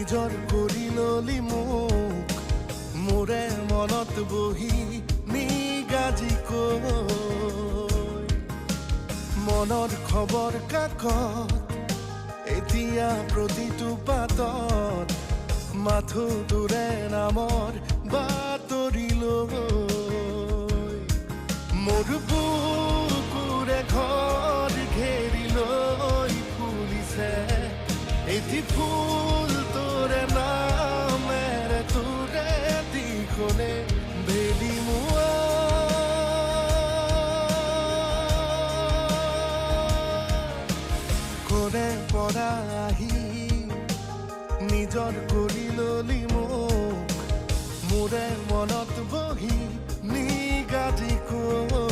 নিজৰ কৰি ললি মোক মোৰে মনত বহি নিগাজি কৈ মনৰ খবৰ কাকত এতিয়া প্ৰতিটো পাতত মাথো তোৰে নামৰ বাতৰি লৈ মোৰ বুকুৰে ঘৰ ঘেৰি লৈ ফুলিছে এটি ফুল তোৰে নামেৰে তোৰে দিখনে বেলি মুৱা কৰে পৰা আহি নিজৰ কৰি ললি মোক মোৰে মনত বহি নিগাজি কৈ